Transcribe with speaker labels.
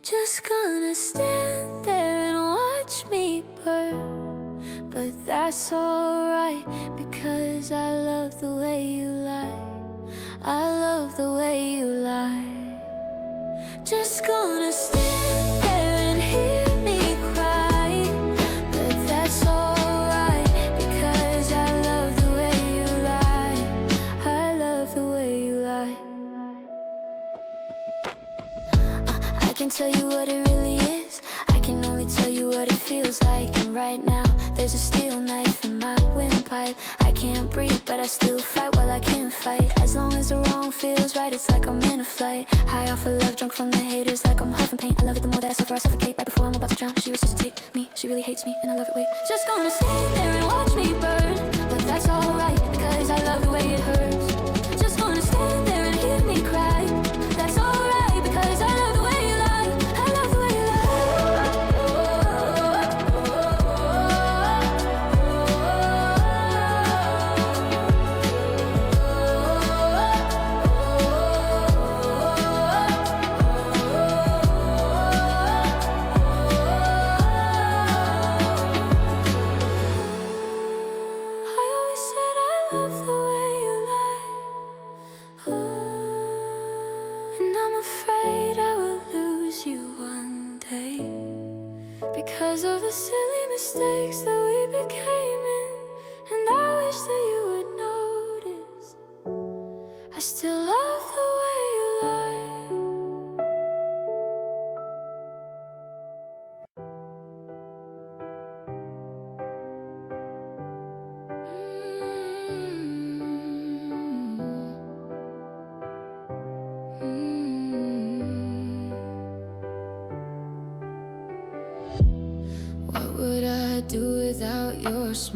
Speaker 1: Just gonna stand there and watch me burn. But that's alright, because I love the way you lie. I love the way you lie. Just gonna stand there and hear me cry. But that's alright, because I love the way you lie. I love the way you lie. I can tell you what it really is. I can only tell you what it feels like. And right now, there's a steel knife in my windpipe. I can't breathe, but I still fight while I can't fight. As long as the wrong feels right, it's like I'm in a flight. High off of love, drunk from the haters, like I'm huffing paint. I love it the more that I suffer, I suffocate. Right before I'm about to drown, she resuscitate me. She really hates me, and I love it, wait. Just gonna stand there and watch me burn. But that's alright, because I love the way it hurts. Just gonna stand there and hear me cry. That's alright, because I love the way you lie. I love the way you because of the silly mistakes that we became in. And I wish that you would notice I still love the way you lie. What would I do without your smile?